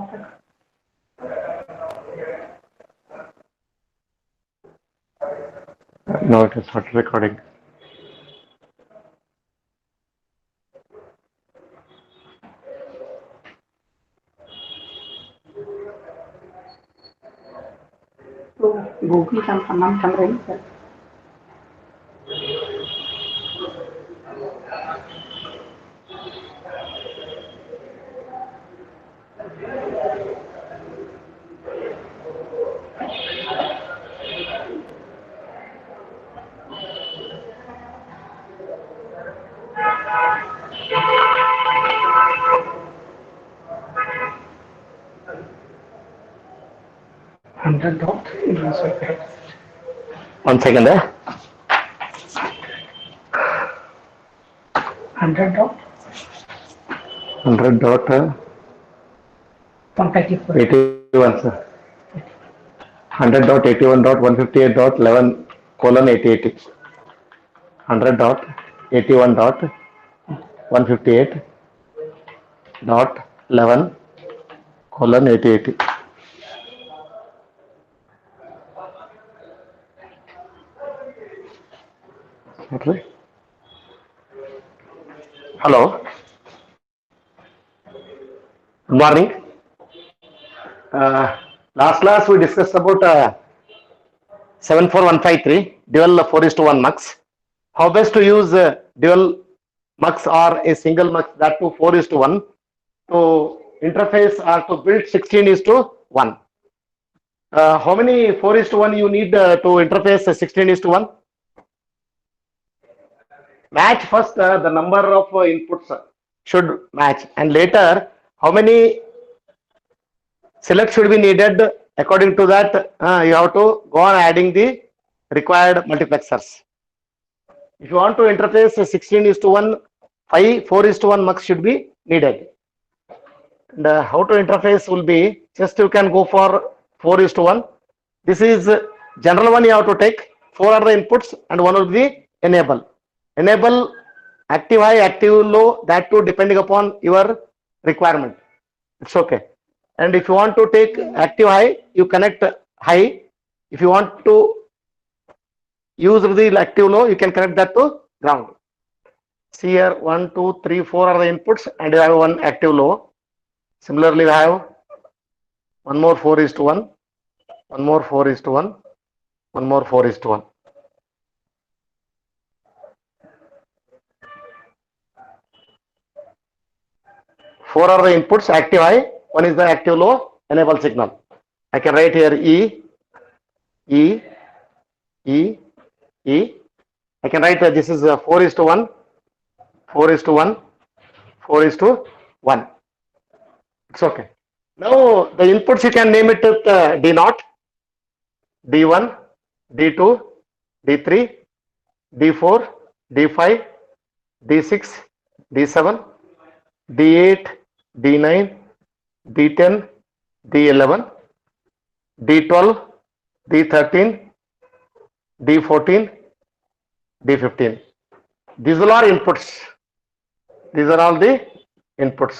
No, it is not recording. Google kan pernah kemarin. One second. 100 dot 100 dot 81, sir. 100 dot 81 dot 158 dot 11 colon 8080. 100 dot 81 dot 158 dot 11 colon 8080. Okay. Hello. Good morning. Last class we discussed about 74153 dual 4:1 mux. How best to use dual mux or a single mux, that to 4:1 to interface or to build 16:1. How many 4:1 you need to interface 16:1? Match first the number of inputs should match, and later how many select should be needed. According to that, you have to go on adding the required multiplexers. If you want to interface 16:1, 5 4:1 mux should be needed. And how to interface will be, just you can go for 4:1. This is general one you have to take. 4 are the inputs and 1 will be enable. Enable active high, active low, that too depending upon your requirement. It's okay. And if you want to take active high, you connect high. If you want to use the active low, you can connect that to ground. See here, 1 2 3 4 are the inputs and you have one active low. Similarly, we have one more 4:1, one more 4:1, one more 4:1. Four are the inputs, active high, one is the active low, enable signal. I can write here E, E, E, E. I can write this is 4:1, 4:1, 4:1. It's okay. Now the inputs you can name it with D0, D1, D2, D3, D4, D5, D6, D7, D8, D9, D10, D11, D12, D13, D14, D15. These are all inputs. These are all the inputs.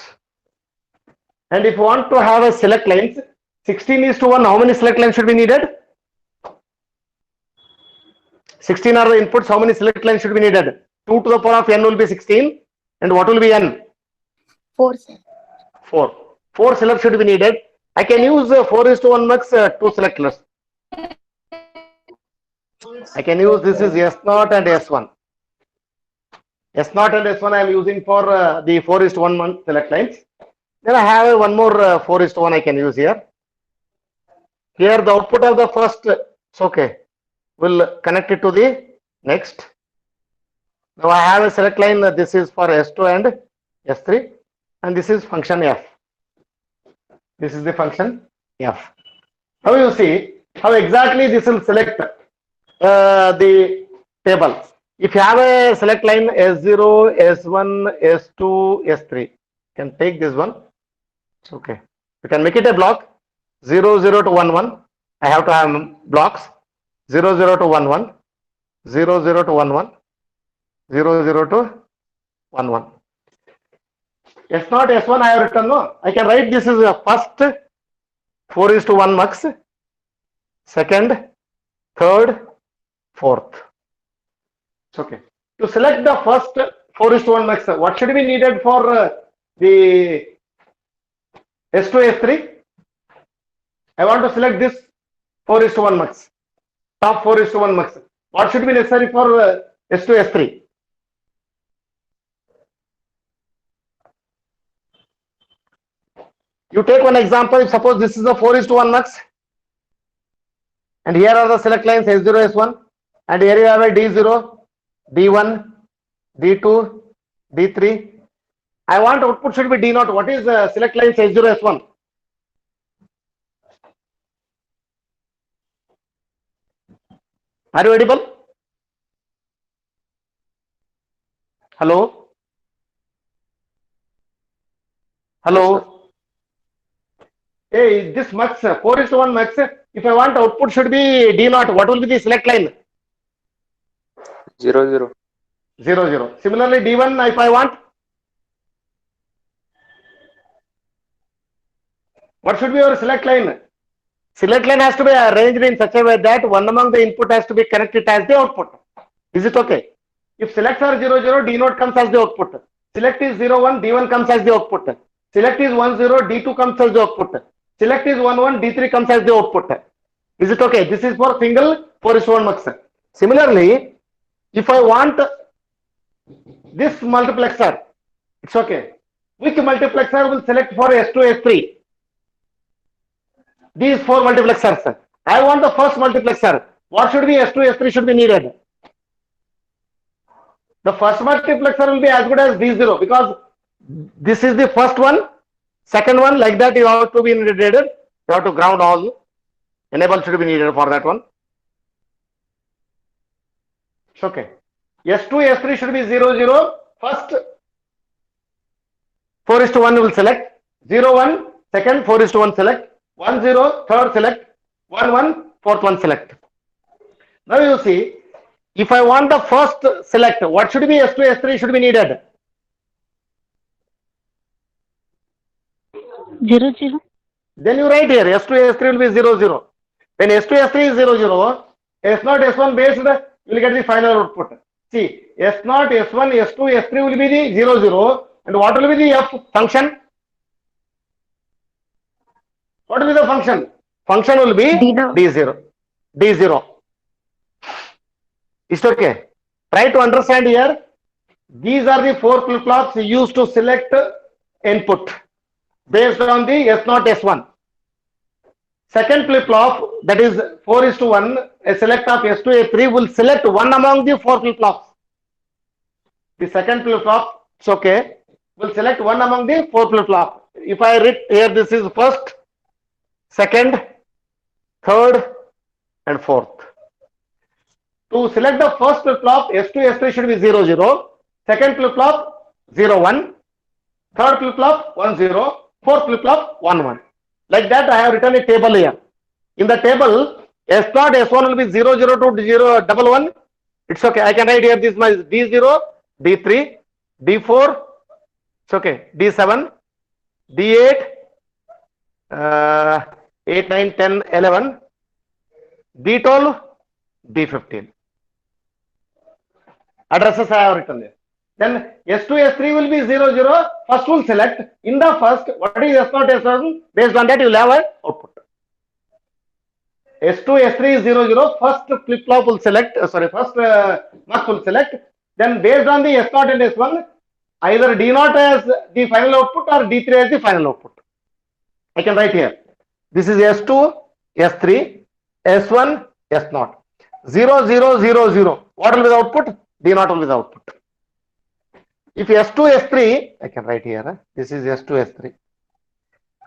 And if you want to have a select lines, 16:1, how many select lines should be needed? 16 are the inputs, how many select lines should be needed? 2 to the power of n will be 16. And what will be n? 4, sir. 4. 4 select should be needed. I can use 4:1 mux 2 selectors. I can use this is S0 and S1. S0 and S1 I am using for the 4:1 select lines. Then I have one more 4:1 I can use here. Here the output of the first, it's okay. We'll connect it to the next. Now I have a select line. This is for S2 and S3, and this is function F. This is the function F. Now you see how exactly this will select the table. If you have a select line S0, S1, S2, S3, you can take this one. It's okay. You can make it a block 0, 0 to 1, 1. I have to have blocks 0, 0 to 1, 1, 0, 0 to 1, 1, 0, 0 to 1, 1. S0, S1 I have written, no? I can write this is a first 4:1 mux, second, third, fourth. It's okay. To select the first 4:1 mux, what should be needed for the S2, S3? I want to select this 4:1 mux, top 4:1 mux. What should be necessary for S2, S3? You take one example. Suppose this is a 4:1 mux, and here are the select lines S0, S1, and here you have a D0, D1, D2, D3. I want output should be D0. What is select lines S0, S1? Are you audible? Hello? Hello? Hey, this mux, 4:1 mux, if I want output should be D0, what will be the select line? 0, 0. 0, 0. Similarly, D1, if I want, what should be your select line? Select line has to be arranged in such a way that one among the input has to be connected as the output. Is it okay? If selects are 0, 0, D0 comes as the output. Select is 0, 1, D1 comes as the output. Select is 1, 0, D2 comes as the output. Select is 1, 1, D3 comes as the output. Is it okay? This is for single 4:1 mux. Similarly, if I want this multiplexer, it's okay. Which multiplexer will select for S2, S3? These 4 multiplexers. I want the first multiplexer. What should be S2, S3 should be needed? The first multiplexer will be as good as D0 because this is the first one. Second one, like that, you have to be needed. You have to ground all. Enable should be needed for that one. It's okay. S2, S3 should be 0, 0. First 4:1 will select. 0, 1. Second 4:1 select. 1, 0. Third select. 1, 1. Fourth one select. Now you see, if I want the first select, what should be S2, S3 should be needed? 0, 0. Then you write here S2, S3 will be 0, 0. When S2, S3 is 0, 0, S0, S1 based, you will get the final output. See, S0, S1, S2, S3 will be the 0, 0. And what will be the F function? What will be the function? Function will be D0. D0. It's okay. Try to understand here. These are the 4 flip-flops used to select input based on the S0, S1. Second flip-flop, that is 4:1, a select of S2, S3 will select one among the 4 flip-flops. The second flip-flop, it's okay, will select one among the 4 flip-flops. If I read here, this is first, second, third, and fourth. To select the first flip-flop, S2, S3 should be 0, 0. Second flip-flop, 0, 1. Third flip-flop, 1, 0. Fourth flip-flop, 1, 1. Like that, I have written a table here. In the table, S0, S1 will be 0, 0 to 0, 1, 1. It's okay. I can write here this is my D0, D3, D4. It's okay. D7, D8, 8, 9, 10, 11, D12, D15. Addresses I have written there. Then S2, S3 will be 0, 0. First will select. In the first, what is S0, S1? Based on that, you will have an output. S2, S3 is 0, 0. First flip-flop will select. First mux will select. Then based on the S0 and S1, either D0 as the final output or D3 as the final output. I can write here. This is S2, S3, S1, S0. 0, 0, 0, 0. What will be the output? D0 will be the output. If S2, S3, I can write here. This is S2, S3.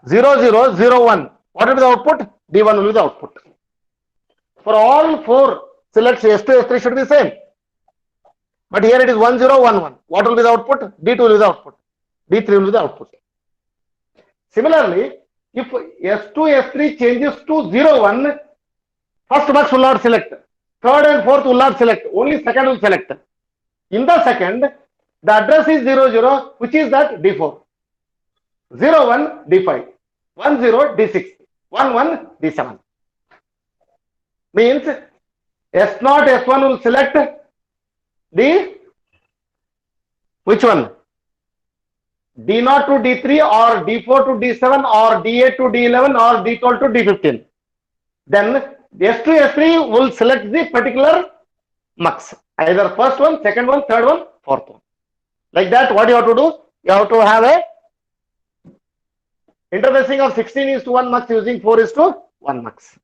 0, 0, 0, 1. What will be the output? D1 will be the output. For all 4 selects, S2, S3 should be same. But here it is 1, 0, 1, 1. What will be the output? D2 will be the output. D3 will be the output. Similarly, if S2, S3 changes to 0, 1, first mux will not select. Third and fourth will not select. Only second will select. In the second, the address is 0, 0, which is that D4. 0, 1, D5, 1, 0, D6, 1, 1, D7. Means S0, S1 will select the which one? D0 to D3 or D4 to D7 or D8 to D11 or D12 to D15. Then S2, S3 will select the particular mux. Either first one, second one, third one, fourth one. Like that, what you have to do? You have to have a interfacing of 16:1 mux using 4:1 mux.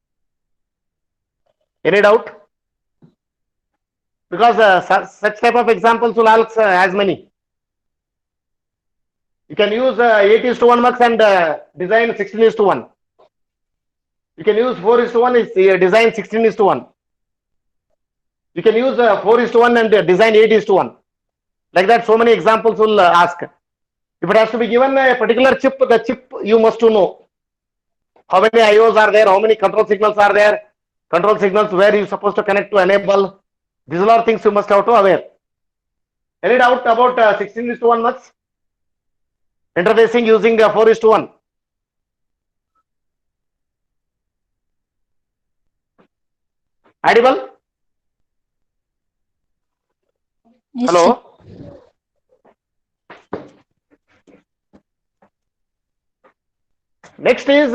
Any doubt? Because such type of examples will ask as many. You can use 8:1 mux and design 16:1. You can use 4:1 is design 16:1. You can use 4:1 and design 8:1. Like that, so many examples will ask. If it has to be given a particular chip, the chip you must to know. How many IOs are there? How many control signals are there? Control signals where you supposed to connect to enable. These are all things you must have to aware. Any doubt about 16:1 mux? Interfacing using 4:1. Audible? Yes, Hello? sir. Next is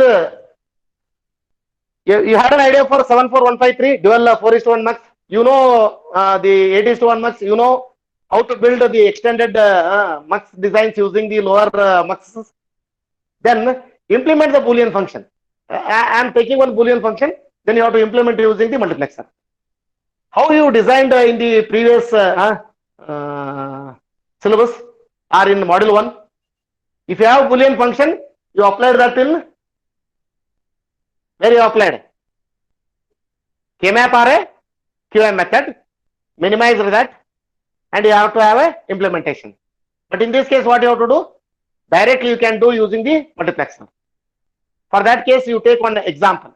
you had an idea for 74153 dual 4:1 mux. You know the 8:1 mux. You know how to build the extended mux designs using the lower muxes. Then implement the Boolean function. I am taking one Boolean function. Then you have to implement using the multiplexer. How you designed in the previous syllabus or in module 1. If you have Boolean function, you applied that in where you applied Kmap or a QM method, minimize that, and you have to have a implementation. But in this case, what you have to do? Directly you can do using the multiplexer. For that case, you take one example.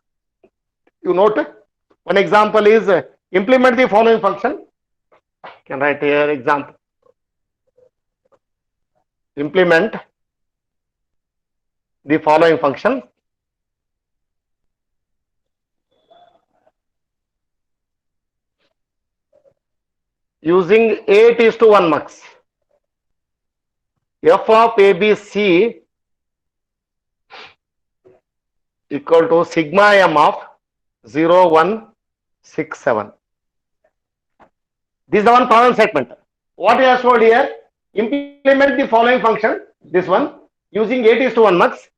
You note one example is implement the following function. You can write here example. Implement the following function. Using 8:1 mux. F of ABC equal to sigma m of 0, 1, 6, 7. This is the one problem statement. What he has told here, implement the following function, this one, using 8:1 mux.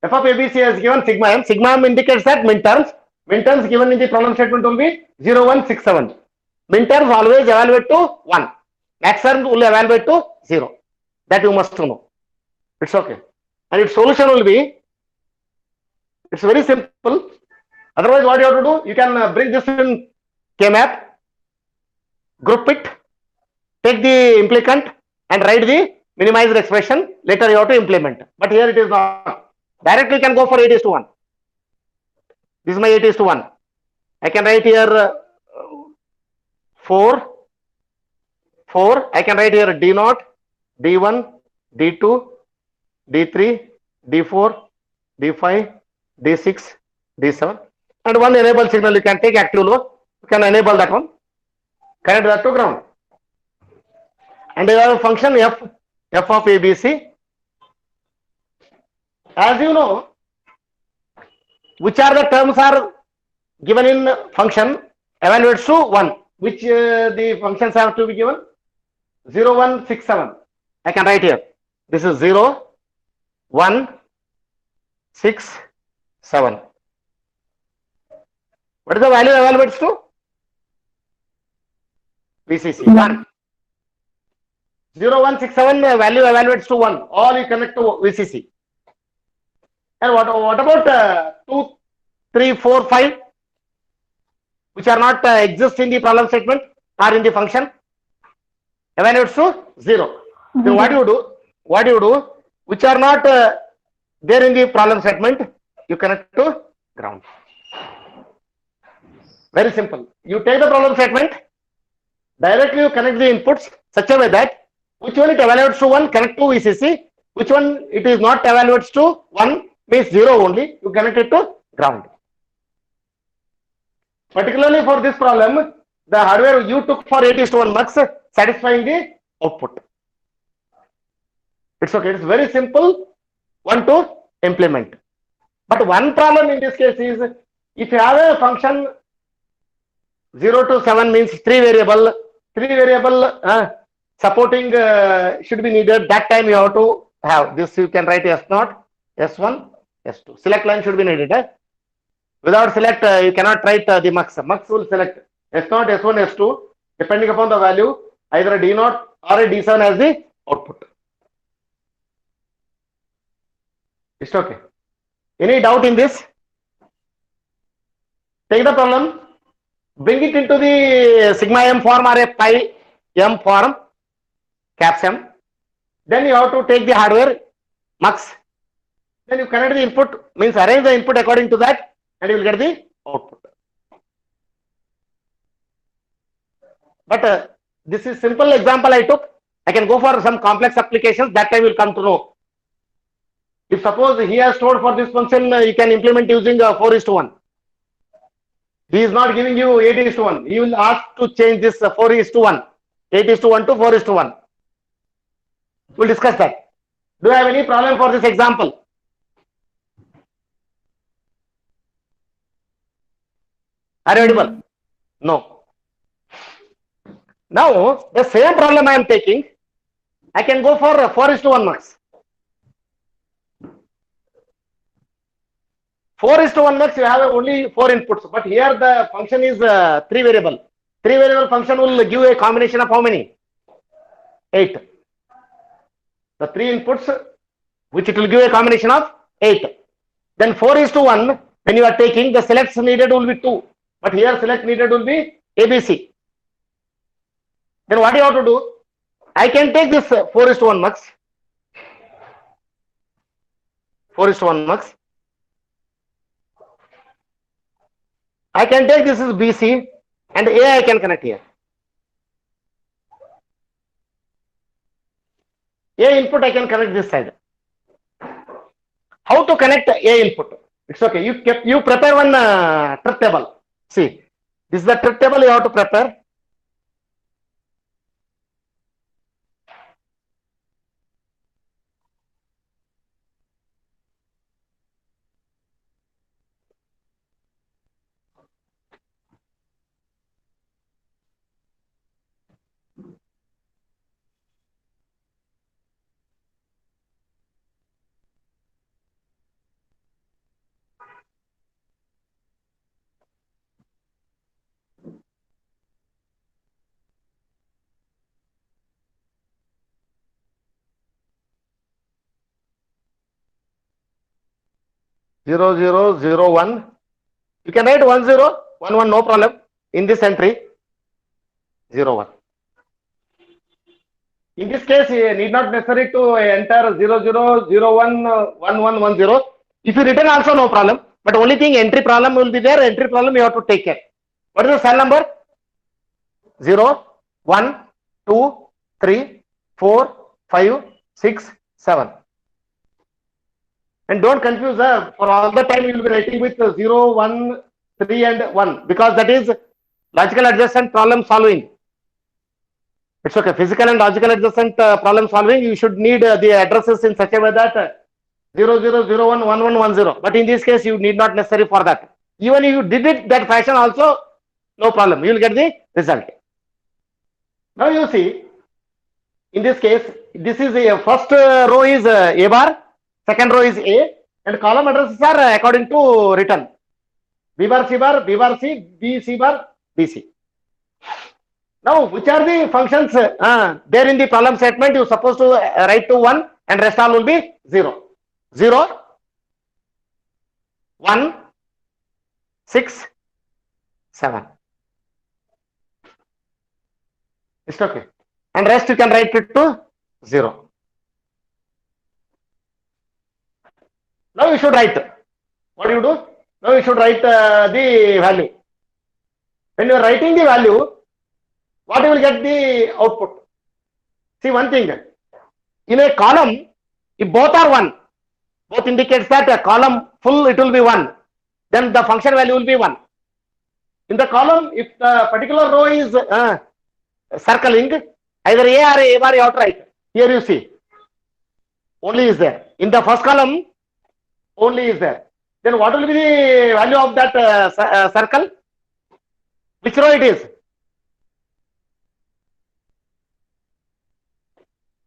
F of ABC has given sigma m. Sigma m indicates that minterms. Minterms given in the problem statement will be 0, 1, 6, 7. Minterms always evaluate to 1. Maxterms will evaluate to 0. That you must know. It's okay. And its solution will be, it's very simple. Otherwise, what you have to do, you can bring this in Kmap, group it, take the implicant and write the minimized expression. Later you have to implement. But here it is not. Directly you can go for 8:1. This is my 8:1. I can write here 4. I can write here D0, D1, D2, D3, D4, D5, D6, D7. And one enable signal you can take active low. You can enable that one. Connect that to ground. And you have a function f of ABC. As you know, which are the terms are given in function evaluates to 1. Which the functions have to be given? 0, 1, 6, 7. I can write here. This is 0, 1, 6, 7. What is the value evaluates to? VCC 1. 0, 1, 6, 7 value evaluates to 1. All you connect to VCC. And what about 2, 3, 4, 5, which are not exist in the problem statement or in the function? Evaluates to 0. Then what do you do? What do you do? Which are not there in the problem statement, you connect to ground. Very simple. You take the problem statement, directly you connect the inputs such a way that which one it evaluates to 1, connect to VCC, Which one it is not evaluates to 1 means 0 only, you connect it to ground. Particularly for this problem, the hardware you took for 8:1 mux satisfying the output. It's okay, it's very simple one to implement. But one problem in this case is, if you have a function 0 to 7 means 3 variable supporting should be needed. That time you have to have this, you can write S0, S1, S2. Select line should be needed. Without select, you cannot write the mux. Mux will select S0, S1, S2, depending upon the value, either a D0 or a D7 as the output. It's okay. Any doubt in this? Take the problem, bring it into the sigma m form or a pi m form, caps m. Then you have to take the hardware mux. Then you connect the input, means arrange the input according to that, and you will get the output. But this is simple example I took. I can go for some complex applications. That time you will come to know. If suppose he has stored for this function, you can implement using 4:1. He is not giving you 8:1. He will ask to change this 4:1, 8:1 to 4:1. We'll discuss that. Do you have any problem for this example? Are you audible? No. Now, the same problem I am taking, I can go for 4:1 mux. 4:1 mux, you have only 4 inputs, but here the function is 3 variable. 3 variable function will give a combination of how many? 8. The 3 inputs, which it will give a combination of 8. Then 4:1, when you are taking, the selects needed will be 2, but here select needed will be ABC. Then what you have to do? I can take this 4:1 mux. 4:1 mux. I can take this is BC and A I can connect here. A input I can connect this side. How to connect A input? It's okay. You prepare one truth table. See, this is the truth table you have to prepare. Zero zero zero one. You can write 1011, no problem. In this entry, 01. In this case, you need not necessary to enter 00011110. If you written also no problem, but only thing entry problem will be there. Entry problem you have to take care. What is the cell number? 0, 1, 2, 3, 4, 5, 6, 7. And don't confuse for all the time you will be writing with 0, 1, 3 and 1, because that is logical adjacent problem solving. It's okay. Physical and logical adjacent problem solving, you should need the addresses in such a way that 00011110. But in this case, you need not necessary for that. Even if you did it that fashion also, no problem. You will get the result. Now you see, in this case, this is a first row is A bar, second row is A, and column addresses are according to written. B bar, C bar, B bar, C, B, C bar, B, C. Now, which are the functions there in the problem statement? You are supposed to write to 1 and rest all will be 0. 0, 1, 6, 7. It's okay. And rest you can write it to 0. Now you should write. What do you do? Now you should write the value. When you are writing the value, what you will get the output? See one thing. In a column, If both are 1, both indicates that a column full it will be 1, then the function value will be 1. In the column, if the particular row is circling, either A or A bar you have to write. Here you see, only is there. In the first column, only is there. Then what will be the value of that circle? Which row it is?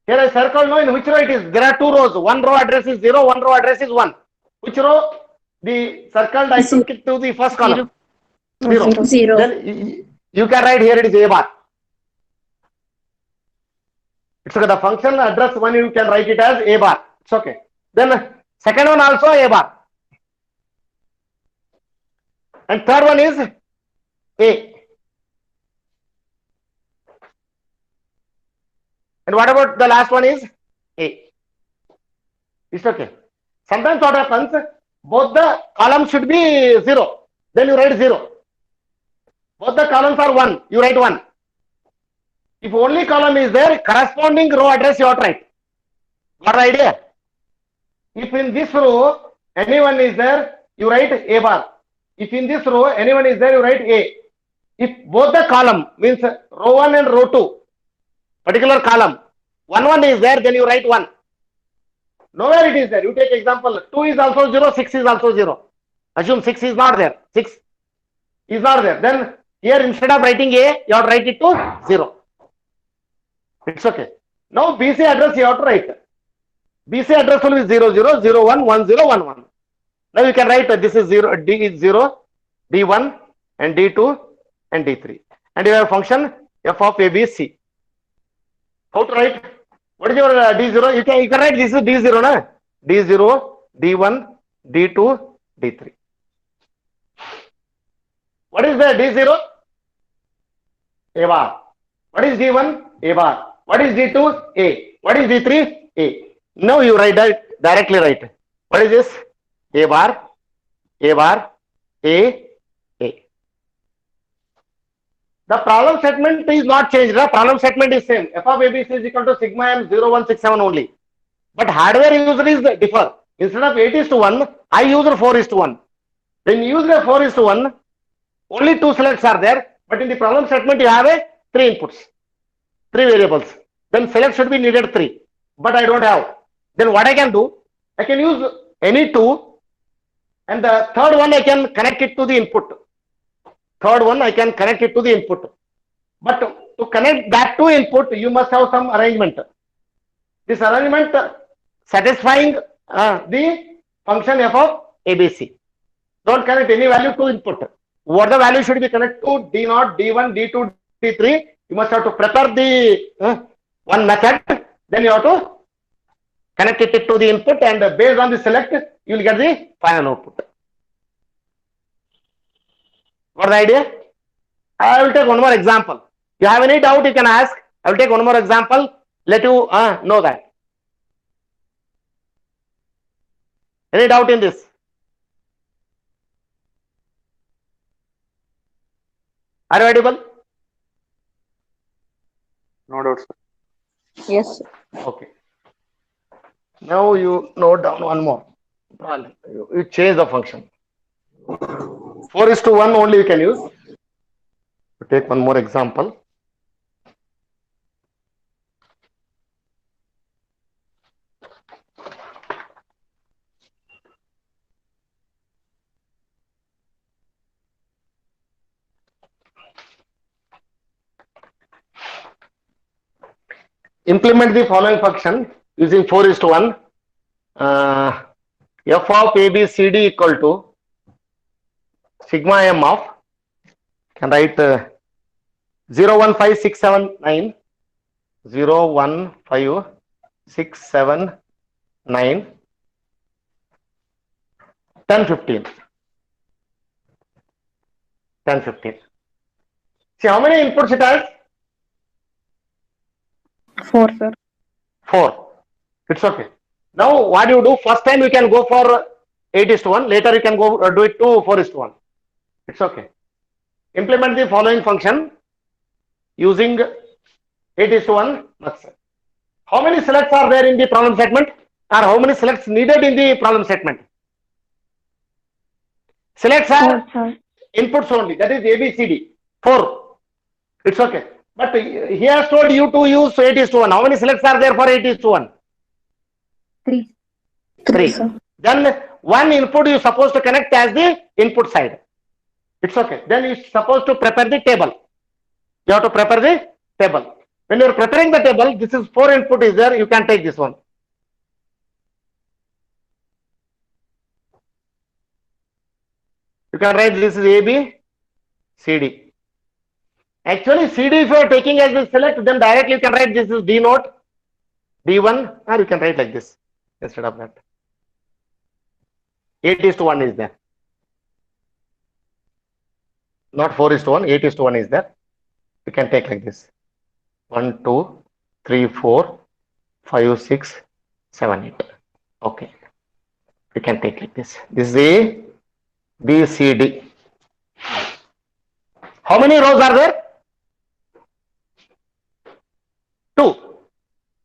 Here I circle, no, in which row it is? There are 2 rows. One row address is 0, one row address is 1. Which row? The circled I took it to the first column. 0. Then you can write here it is A bar. It's okay. The function address one you can write it as A bar. It's okay. Then second one also A bar. And third one is A. And what about the last one is A? It's okay. Sometimes what happens, both the columns should be 0. Then you write 0. Both the columns are 1. You write 1. If only column is there, corresponding row address you have to write. Got the idea? If in this row anyone is there, you write A bar. If in this row anyone is there, you write A. If both the column means row 1 and row 2, particular column, 1 is there, then you write 1. Nowhere it is there. You take example, 2 is also 0, 6 is also 0. Assume 6 is not there. 6 is not there. Then here instead of writing A, you have to write it to 0. It's okay. Now BC address you have to write. BC address will be 0, 0, 0, 1, 1, 0, 1, 1. Now you can write this is 0, D is 0, D1 and D2 and D3. And you have a function f of ABC. How to write? What is your D0? You can write this is D0, na? D0, D1, D2, D3. What is the D0? A bar. What is D1? A bar. What is D2? A. What is D3? A. Now you write that directly write. What is this? A bar, A bar, A. The problem statement is not changed. The problem statement is same. F of ABC is equal to sigma m 0167 only. But hardware user is differ. Instead of 8:1, I use 4:1. When you use 4:1, only 2 selects are there. But in the problem statement, you have a 3 inputs, 3 variables. Then select should be needed 3. But I don't have. Then what I can do? I can use any 2. And the third one I can connect it to the input. Third one I can connect it to the input. But to connect that to input, you must have some arrangement. This arrangement satisfying the function f of ABC. Don't connect any value to input. What the value should be connected to D0, D1, D2, D3. You must have to prepare the one method. Then you have to connect it to the input, and based on the select, you will get the final output. Got the idea? I will take one more example. You have any doubt, you can ask. I will take one more example. Let you know that. Any doubt in this? Are you audible? No doubt, sir. Yes. Okay. Now you note down one more problem. You change the function. 4:1 only you can use. Take one more example. Implement the following function using 4:1. F of ABCD equal to sigma m of, can write 015679, 015679, 1015. 1015. See how many inputs it has? 4, sir. 4. It's okay. Now what you do? First time you can go for 8:1. Later you can go do it to 4:1. It's okay. Implement the following function using 8:1. How many selects are there in the problem statement? or how many selects needed in the problem statement? Selects are sir. inputs only. That is A, B, C, D. 4. It's okay. But he has told you to use 8:1. How many selects are there for 8:1? 3. 3. sir. Then one input you supposed to connect as the input side. It's okay. Then you supposed to prepare the table. You have to prepare the table. When you are preparing the table, this is 4 input is there. You can take this one. You can write this is A, B, C, D. Actually, C, D if you are taking as the select, then directly you can write this is D note, D1, or you can write like this instead of that. 8:1 is there. Not 4:1, 8:1 is there. You can take like this. 1, 2, 3, 4, 5, 6, 7, 8. Okay. You can take like this. This is A, B, C, D. How many rows are there? 2.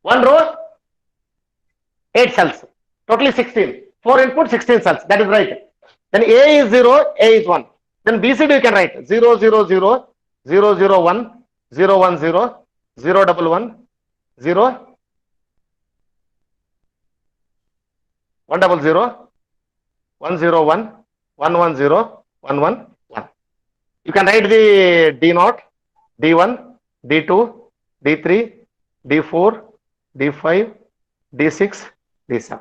1 row, 8 cells. Totally 16. 4 input, 16 cells. That is right. Then A is 0, A is 1. Then BCD you can write 0, 0, 0, 0, 0, 1, 0, 1, 0, 0, 1, 1, 0, 1, 0, 0, 1, 0, 1, 1, 1, 0, 1, 1, 1. You can write the D naught, D1, D2, D3, D4, D5, D6, D7.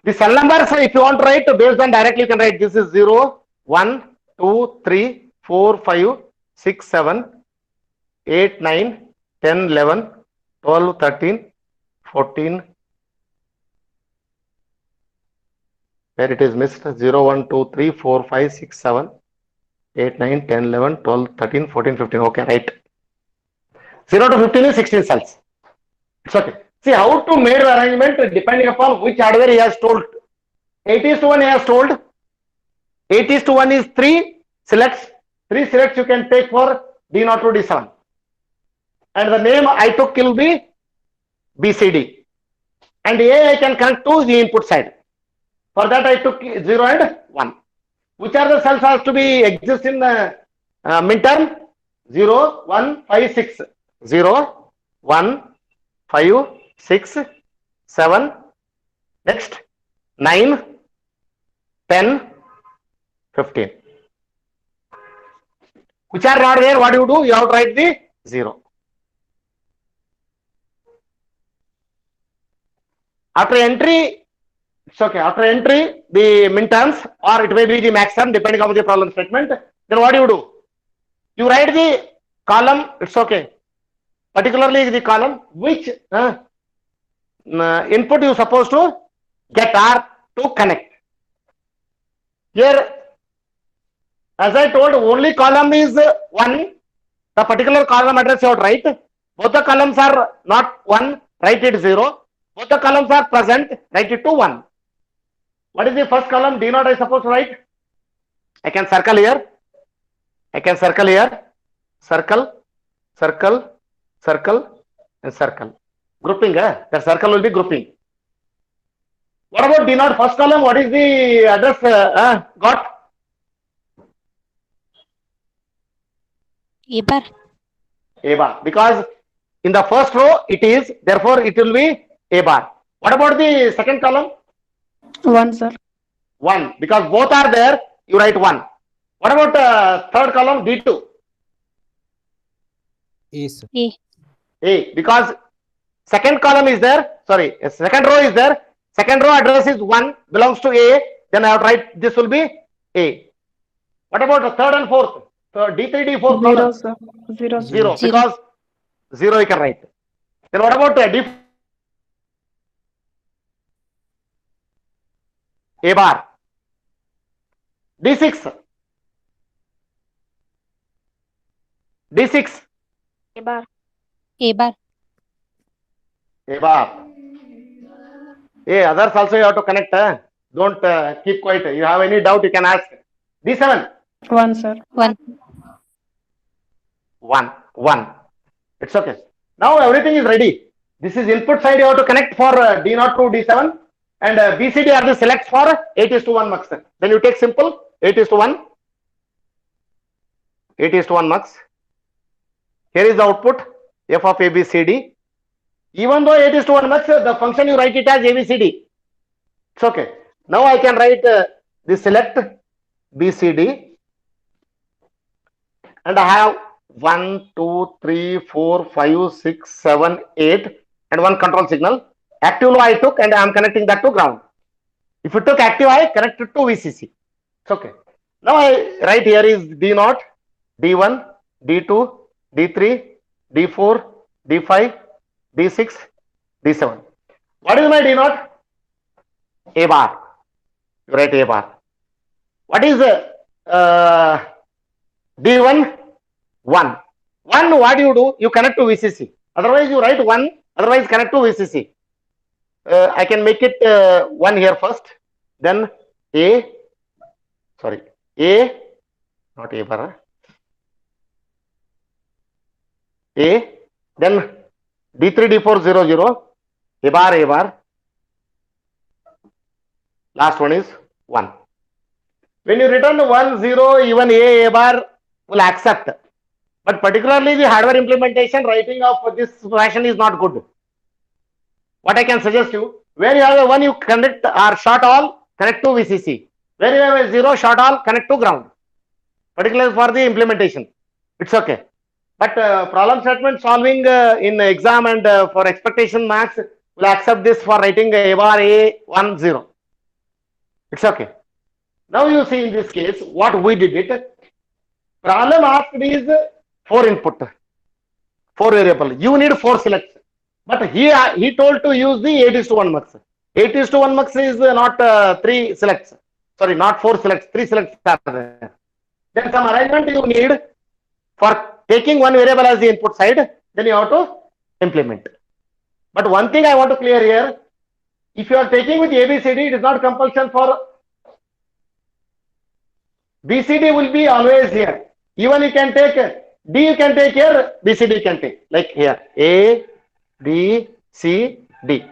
The cell numbers, if you want to write based on directly, you can write this is 0, 1, 2, 3, 4, 5, 6, 7, 8, 9, 10, 11, 12, 13, 14. Where it is missed 0, 1, 2, 3, 4, 5, 6, 7, 8, 9, 10, 11, 12, 13, 14, 15. Okay, right. 0 to 15 is 16 cells. It's okay. See how to make the arrangement depending upon which hardware he has told. 8:1 he has told. 8:1 is 3 selects. 3 selects you can take for D0 to D7. And the name I took will be BCD. And A I can connect to the input side. For that I took 0 and 1. Which are the cells has to be exist in midterm? 0, 1, 5, 6. 0, 1, 5, 6, 7, next 9, 10, 15. Which are not there, what do? You have to write the 0. After entry, it's okay. After entry, the min terms or it may be the max term depending on the problem statement. Then what do? You write the column, it's okay. Particularly the column which input you supposed to get or to connect. Here, as I told, only column is 1. The particular column address you have to write. Both the columns are not 1, write it 0. Both the columns are present, write it to 1. What is the first column? D0 I suppose to write. I can circle here. I can circle here. Circle, circle, circle, and circle. Grouping, the circle will be grouping. What about D0 first column? What is the address got? A bar. A bar. Because in the first row it is, therefore it will be A bar. What about the second column? 1, sir. 1. Because both are there, you write 1. What about third column? D2. A, sir. A. Because second column is there, sorry, second row is there. Second row address is 1, belongs to A. Then I have to write this will be A. What about the third and fourth? So D3, D4 0, column? sir. 0, sir. 0. Because 0 you can write. Then what about D? A bar. D6. D6. A bar. A bar. A bar. Hey, others also you have to connect. Don't keep quiet. You have any doubt, you can ask. D7. 1, sir. 1. 1. 1. It's okay. Now everything is ready. This is input side you have to connect for D0 to D7 and BCD are the selects for 8:1 mux. Then you take simple 8:1. 8:1 mux. Here is the output f of ABCD. Even though 8:1 mux, the function you write it as ABCD. It's okay. Now I can write the select BCD and I have 1, 2, 3, 4, 5, 6, 7, 8 and one control signal. Active low I took and I am connecting that to ground. If you took active high, connect it to VCC. It's okay. Now I write here is D0, D1, D2, D3, D4, D5, D6, D7. What is my D0? A bar. You write A bar. What is D1? 1. 1, what do you do? You connect to VCC. Otherwise, you write 1, otherwise connect to VCC. I can make it 1 here first. Then A, not A bar. A, then D3, D4, 0, 0. A bar. Last one is 1. When you return 1, 0, even A bar will accept. But particularly the hardware implementation, writing of this fashion is not good. What I can suggest you, where you have a 1, you connect or short all, connect to VCC. Where you have a 0, short all, connect to ground. Particularly for the implementation. It's okay. But problem statement solving in exam and for expectation marks will accept this for writing A bar A1, 0. It's okay. Now you see in this case, what we did it. Problem asked is 4 input, 4 variable. You need 4 selects. But he told to use the 8:1 mux. 8:1 mux is not 3 selects. Sorry, not 4 selects. 3 selects are there. Then some arrangement you need for taking one variable as the input side. Then you have to implement. But one thing I want to clear here. If you are taking with ABCD, it is not compulsion for BCD will be always here. Even you can take D, you can take here, BCD you can take. Like here, A, B, C, D.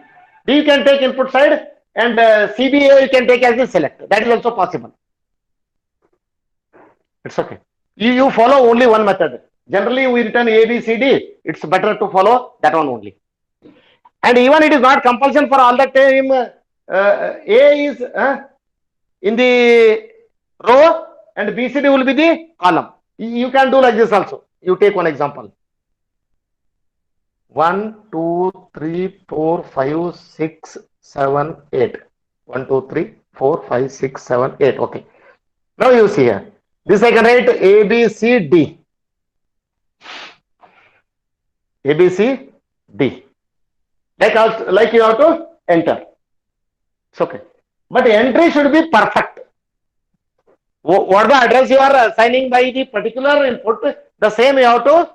D you can take input side and CBA you can take as the select. That is also possible. It's okay. You follow only one method. Generally, we return A, B, C, D. It's better to follow that one only. And even it is not compulsion for all the time. A is in the row and BCD will be the column. You can do like this also. You take one example. 1, 2, 3, 4, 5, 6, 7, 8. 1, 2, 3, 4, 5, 6, 7, 8. Okay. Now you see here. This I can write A, B, C, D. A, B, C, D. Like you have to enter. It's okay. But entry should be perfect. What the address you are assigning by the particular input, the same you have to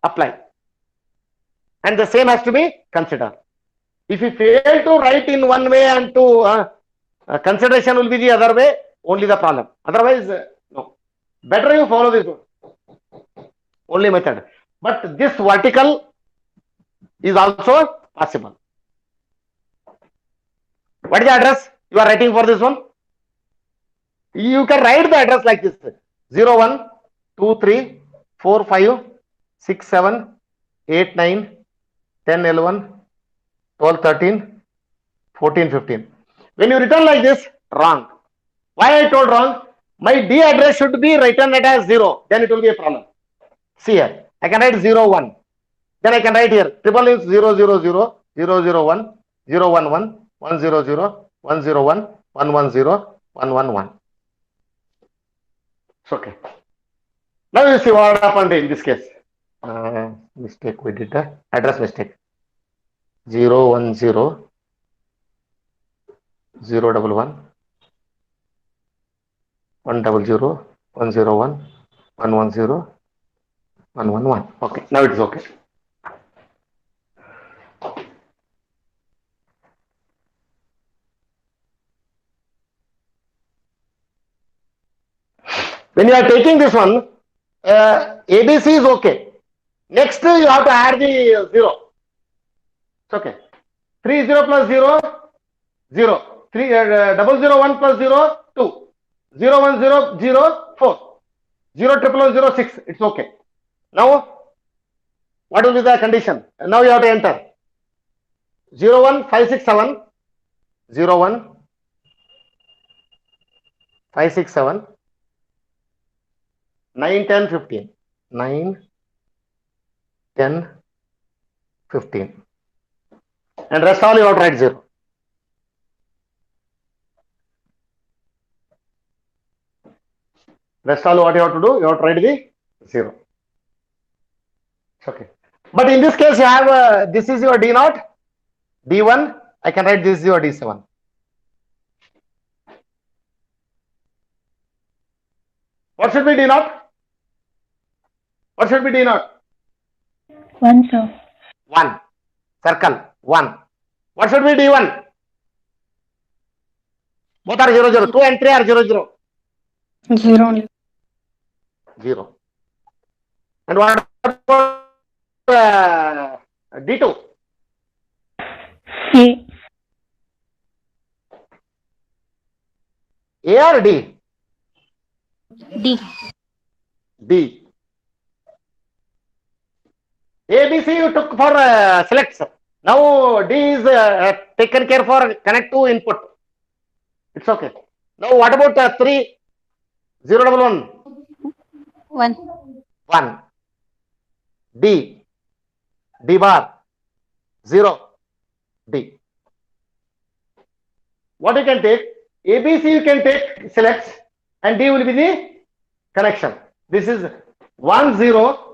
apply. And the same has to be considered. If you fail to write in one way and to consideration will be the other way, only the problem. Otherwise, no. Better you follow this one. Only method. But this vertical is also possible. What is the address you are writing for this one? You can write the address like this: 0, 1, 2, 3, 4, 5, 6, 7, 8, 9, 10, 11, 12, 13, 14, 15. When you return like this, wrong. Why I told wrong? My D address should be written as 0. Then it will be a problem. See here. I can write 0, 1. Then I can write here. Triple is 0, 0, 0, 0, 0, 1, 0, 1, 1, 1, 0, 0, 1, 0, 1, 1, 1, 0, 1, 1, 1. It's okay. Now you see what happened in this case. Mistake we did, address mistake. 0, 1, 0, 0, 1, 1, 1, 0, 0, 1, 0, 1, 1, 1, 0, 1, 1, 1. Okay, now it is okay. When you are taking this one, ABC is okay. Next, you have to add the 0. It's okay. 3 0 plus 0, 0. 3 0 1 plus 0, 2. 0 1 0 0 4. 0 triple 1 0 6. It's okay. Now, what will be the condition? Now you have to enter 0 1 5 6 7, 0 1 5 6 7, 9 10 15, 9 10 15, and rest all you have to write 0. Rest all what you have to do, you have to write the 0. It's okay. But in this case, you have this is your D naught, D1. I can write this is your D7. What should be D naught? What should be D naught? 1, sir. 1. Circle 1. What should be D1? Both are 0 0. 2 and 3 are 0 0. 0 only. 0. And what about D2? A. A or D? D. D. A, B, C you took for selects. Now D is taken care for connect to input. It's okay. Now what about 3? 0 1 1. 1. 1. D. D bar. 0. D. What you can take? A, B, C you can take selects and D will be the connection. This is 1 0.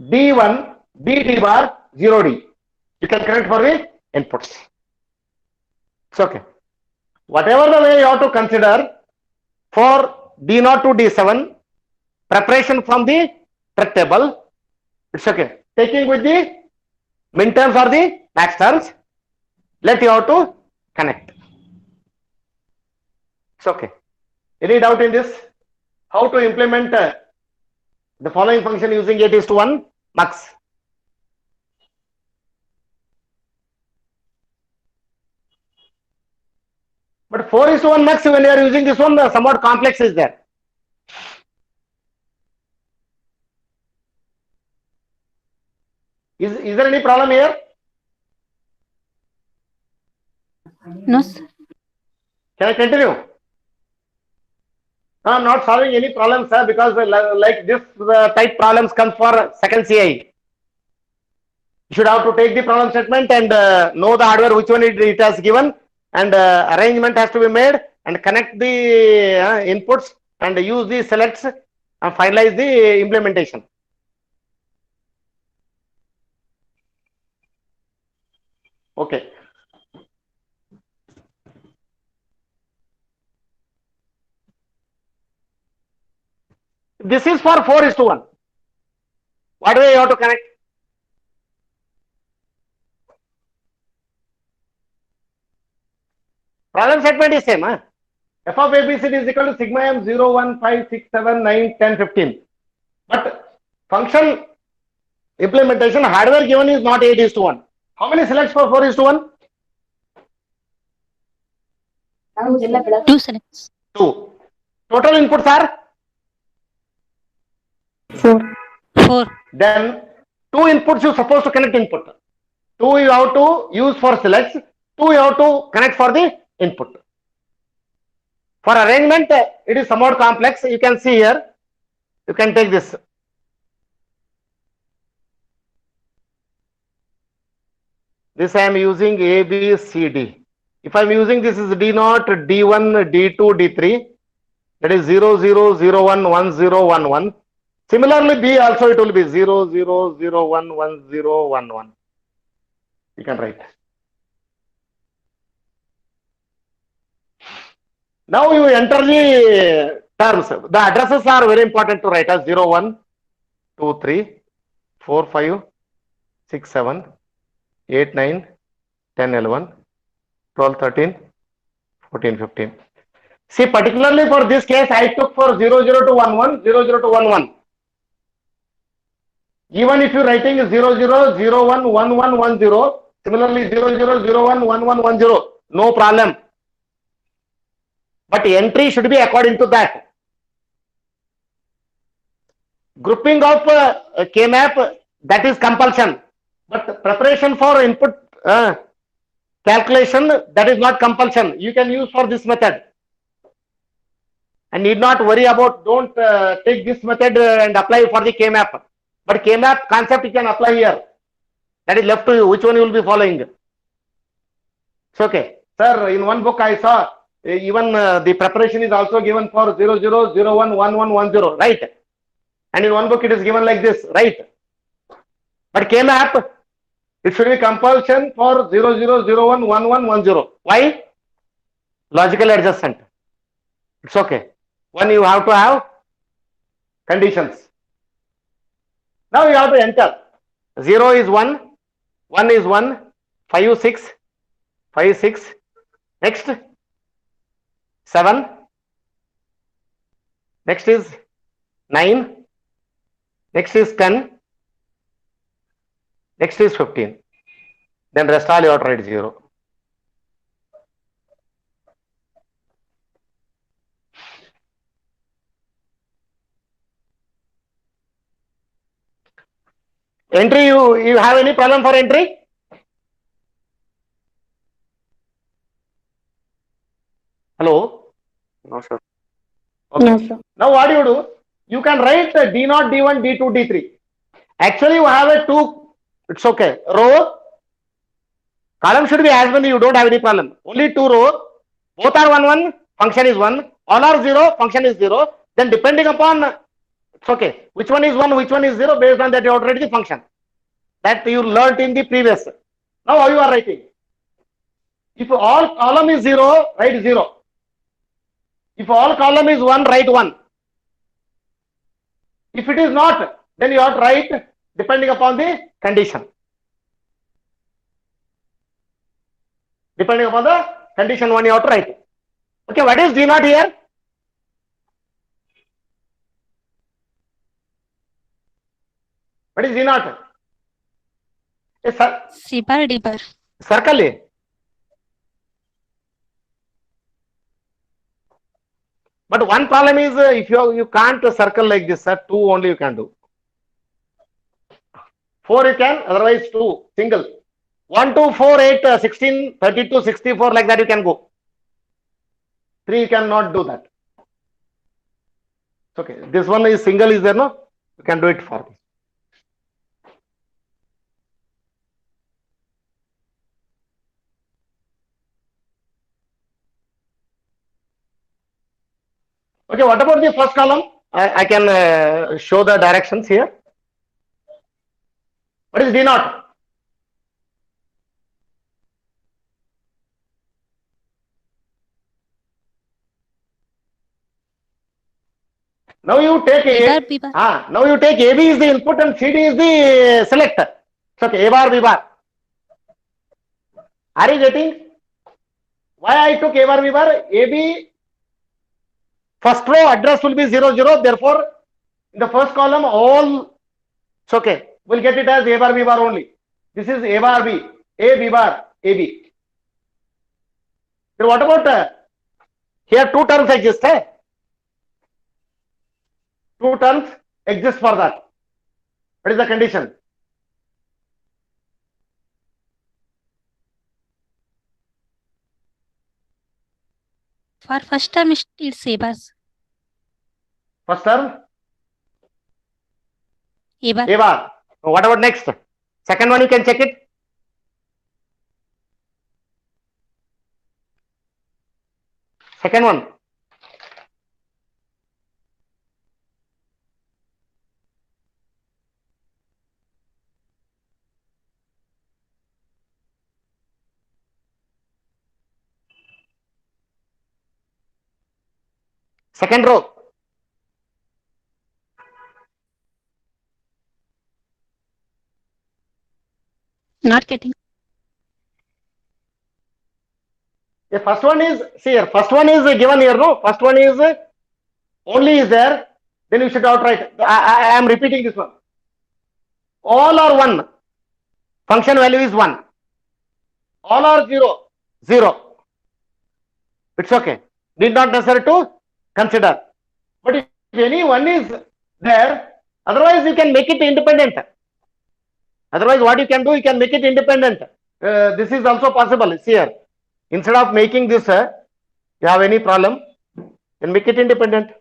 D1, D bar, 0D. You can connect for the inputs. It's okay. Whatever the way you have to consider for D0 to D7, preparation from the truth table, it's okay. Taking with the min terms or the max terms, let you have to connect. It's okay. Any doubt in this? How to implement the following function using 8:1 mux? But 4:1 mux, when you are using this one, somewhat complex is there. Is there any problem here? No, sir. Can I continue? No, I'm not solving any problem, sir, because like this type problems comes for second CI. You should have to take the problem statement and know the hardware which one it has given, and arrangement has to be made and connect the inputs and use the selects and finalize the implementation. Okay. This is for 4:1. What way you have to connect? Problem statement is same. F of ABCD is equal to sigma m 0, 1, 5, 6, 7, 9, 10, 15. But function implementation hardware given is not 8:1. How many selects for 4:1? 2 selects. 2. Total inputs are? 4. 4. Then 2 inputs you supposed to connect input. 2 you have to use for selects. 2 you have to connect for the input. For arrangement, it is somewhat complex. You can see here. You can take this. This I am using A, B, C, D. If I am using this is D0, D1, D2, D3. That is 0, 0, 0, 1, 1, 0, 1, 1. Similarly, B also it will be 0, 0, 0, 1, 1, 0, 1, 1. You can write. Now you enter the terms. The addresses are very important to write as 0, 1, 2, 3, 4, 5, 6, 7, 8, 9, 10, 11, 12, 13, 14, 15. See, particularly for this case, I took for 0, 0 to 1, 1, 0, 0 to 1, 1. Even if you're writing 0, 0, 0, 1, 1, 1, 1, 0, similarly 0, 0, 0, 1, 1, 1, 1, 0, no problem. But entry should be according to that. Grouping of K-map, that is compulsion. But preparation for input calculation, that is not compulsion. You can use for this method. And need not worry about, don't take this method and apply for the K-map. But K-map concept you can apply here. That is left to you. Which one you will be following? It's okay. Sir, in one book I saw, even the preparation is also given for 0, 0, 0, 1, 1, 1, 1, 0, right? And in one book it is given like this, right? But K-map, it should be compulsion for 0, 0, 0, 1, 1, 1, 1, 0. Why? Logical adjustment. It's okay. One, you have to have conditions. Now you have to enter. 0 is 1, 1 is 1, 5, 6, 5, 6. Next, 7. Next is 9. Next is 10. Next is 15. Then rest all you have to write 0. Entry, you have any problem for entry? Hello? No, sir. Okay. No, sir. Now what do you do? You can write D0, D1, D2, D3. Actually, you have a 2, it's okay. Row, column should be as many, you don't have any problem. Only 2 row, both are 1, 1, function is 1. All are 0, function is 0. Then depending upon, it's okay. Which one is 1, which one is 0, based on that you have to write the function. That you learnt in the previous. Now how you are writing? If all column is 0, write 0. If all column is 1, write 1. If it is not, then you have to write depending upon the condition. Depending upon the condition 1, you have to write. Okay, what is D0 here? What is D0? A C bar, D bar. circle. But one problem is if you can't circle like this, 2 only you can do. 4 you can, otherwise 2 single. 1, 2, 4, 8, 16, 32, 64 like that you can go. 3 you cannot do that. It's okay. This one is single is there, no? You can do it for me. Okay, what about the first column? I can show the directions here. What is D0? Now you take A bar, A. B bar. Now you take AB is the input and CD is the selector. It's okay. A bar, B bar. Are you getting? Why I took A bar, B bar? AB. First row address will be 0, 0. Therefore, in the first column, all, it's okay. We'll get it as A bar, B bar only. This is A bar, B. A, B bar, AB. Then what about, here 2 terms exist, eh? 2 terms exist for that. What is the condition? For first term, it's A bar. First term? A bar. A bar. What about next? Second one, you can check it. Second one. Second row. Not getting. The first one is, see here, first one is given here, no? First one is only is there, then you should outright. I am repeating this one. All are 1. Function value is 1. All are 0. 0. It's okay. Need not necessary to consider. But if any one is there, otherwise you can make it independent. Otherwise, what you can do, you can make it independent. This is also possible. See here. Instead of making this, you have any problem, you can make it independent.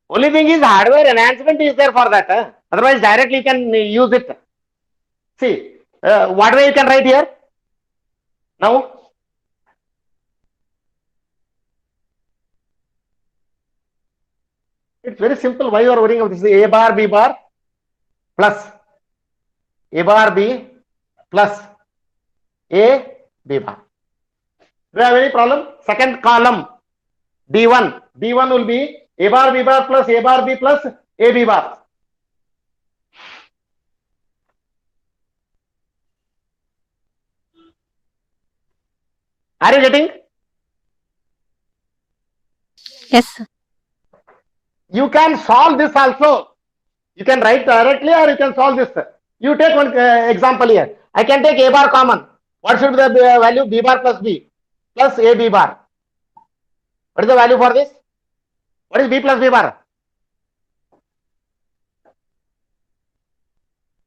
Only thing is hardware enhancement is there for that. Otherwise, directly you can use it. See, what way you can write here? Now, it's very simple. Why you are worrying about this? A bar, B bar plus A bar, B plus A, B bar. Do you have any problem? Second column, D1. D1 will be A bar, B bar plus A bar, B plus A, B bar. Are you getting? Yes, sir. You can solve this also. You can write directly or you can solve this. You take one example here. I can take A bar common. What should be the value? B bar plus B plus A, B bar. What is the value for this? What is B plus B bar?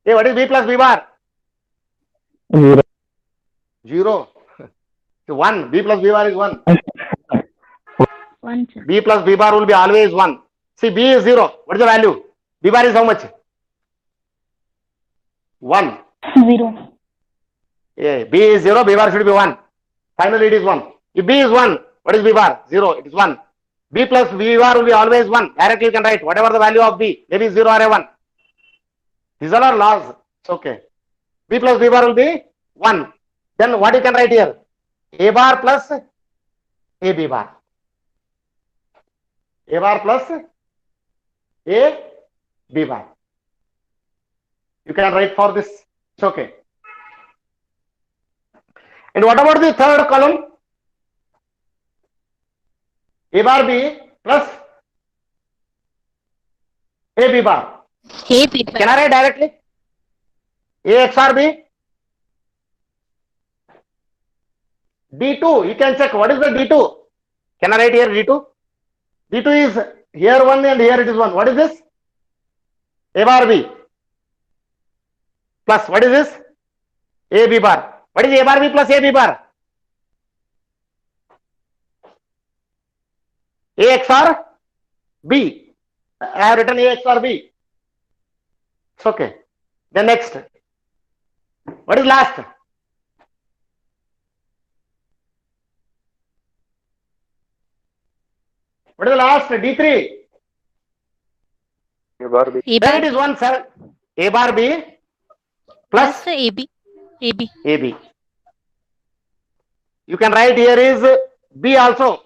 Hey, what is B plus B bar? 0. 0. 1. B plus B bar is 1. 1, sir. B plus B bar will be always 1. See, B is 0. What is the value? B bar is how much? 1. 0. Yeah, B is 0. B bar should be 1. Finally, it is 1. If B is 1, what is B bar? 0. It is 1. B plus B bar will be always 1. Directly you can write whatever the value of B. Maybe 0 or a 1. These all are laws. It's okay. B plus B bar will be 1. Then what you can write here? A bar plus A, B bar. A bar plus A, B bar. You can write for this. It's okay. And what about the third column? A bar B plus A, B bar. A, B bar. Can I write directly? A XOR B? D2. You can check what is the D2. Can I write here D2? D2 is here 1 and here it is 1. What is this? A bar B. Plus what is this? A, B bar. What is A bar B plus A, B bar? A XOR B. I have written A XOR B. It's okay. Then next. What is last? What is the last? D3. A bar B. A There bar it is 1, sir. A bar B plus plus AB. AB. AB. You can write here is B also.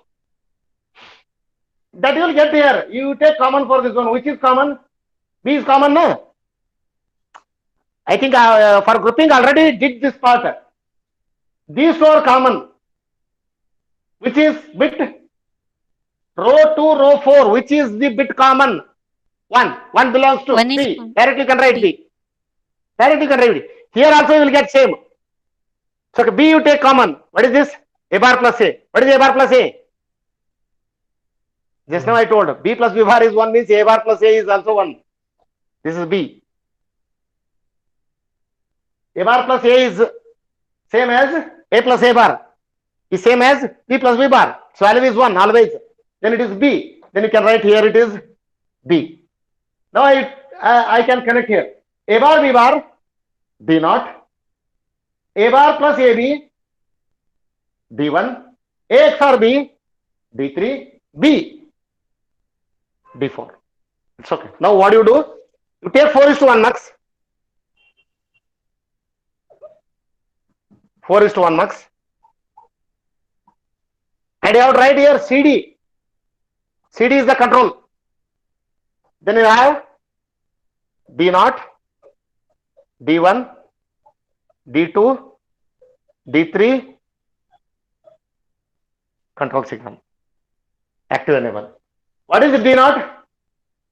That you will get here. You take common for this one. Which is common? B is common, no? I think for grouping already did this part. These two are common. Which is bit? Row 2, row 4. Which is the bit common? 1. 1 belongs to One is B. common. Directly you can write B. B. Directly you can write B. Here also you will get same. So B you take common. What is this? A bar plus A. What is A bar plus A? Just now I told B plus B bar is 1 means A bar plus A is also 1. This is B. A bar plus A is same as A plus A bar. Is same as B plus B bar. So value is 1 always. Then it is B. Then you can write here it is B. Now I can connect here. A bar B bar B naught. A bar plus AB D1. A XOR B D3 B D4. It's okay. Now what do? You take 4:1 max. 4:1 max. And you have to write here CD. CD is the control. Then you have D0, D1, D2, D3, control signal. Active enable. What is D naught?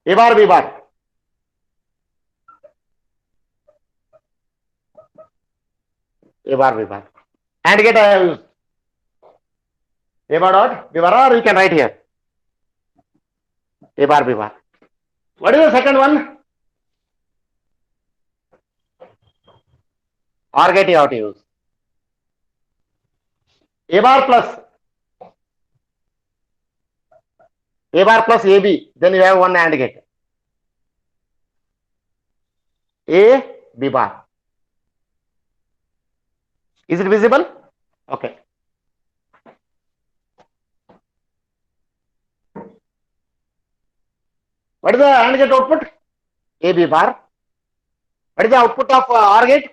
A bar, B bar. A bar, B bar. And get I have used. A bar dot, B bar, or you can write here. A bar, B bar. What is the second one? OR get you have to use. A bar plus AB, then you have one AND gate. A, B bar. Is it visible? Okay. What is the AND gate output? A, B bar. What is the output of OR gate?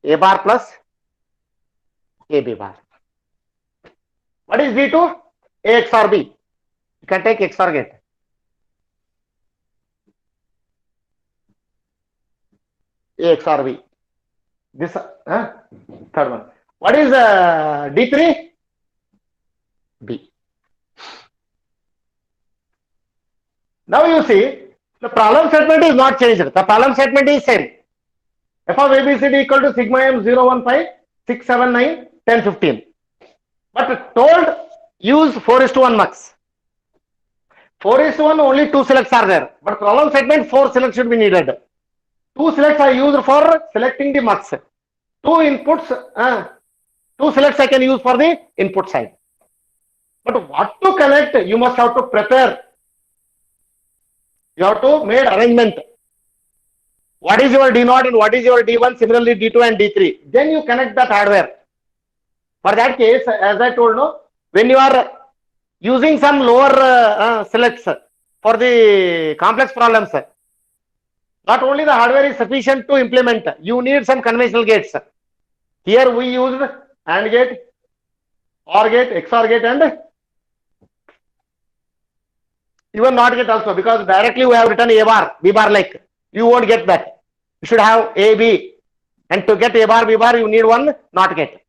A bar plus A, B bar. What is D2? A XOR B. You can take XOR gate. A XOR B. This third one. What is D3? B. Now you see the problem statement is not changed. The problem statement is same. F of ABCD equal to sigma m 0, 1, 5, 6, 7, 9, 10, 15. But told use 4:1 mux. 4:1 only 2 selects are there. But problem statement 4 selects should be needed. 2 selects are used for selecting the mux. 2 inputs, 2 selects I can use for the input side. But what to connect, you must have to prepare. You have to make arrangement. What is your D0 and what is your D1, similarly D2 and D3. Then you connect that hardware. For that case, as I told you, when you are using some lower selects for the complex problems, not only the hardware is sufficient to implement, you need some conventional gates. Here we used AND gate, OR gate, XOR gate, and even NOT gate also, because directly we have written A bar, B bar like. You won't get that. You should have A, B. And to get A bar, B bar, you need one NOT gate.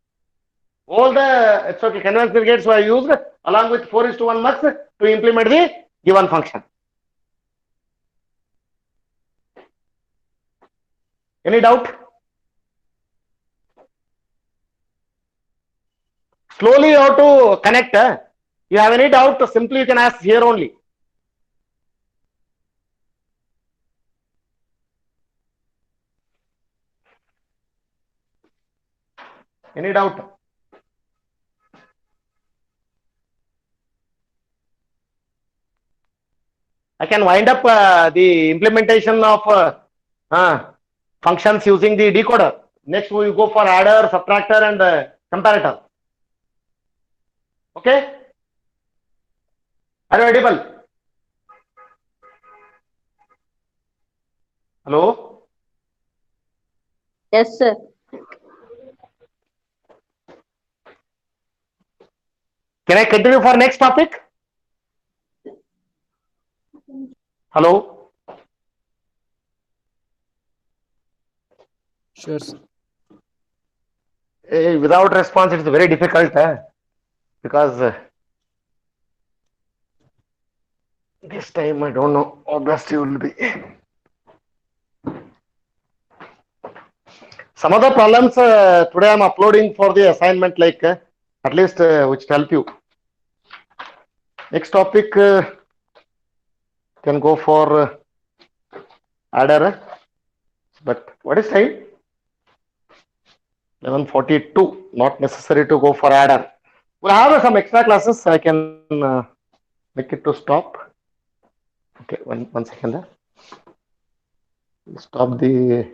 All the conventional gates were used along with 4:1 mux to implement the given function. Any doubt? Slowly you have to connect. You have any doubt, simply you can ask here only. Any doubt? I can wind up the implementation of functions using the decoder. Next we go for adder, subtractor, and comparator. Okay? Are you audible? Hello? Yes, sir. Can I continue for next topic? Hello? Sure, sir. Without response, it's very difficult because this time I don't know how best you will be. Some of the problems today I'm uploading for the assignment, like at least which help you. Next topic can go for adder, but what is time? 11:42. Not necessary to go for adder. We'll have some extra classes. I can make it to stop. Okay, one second. Stop the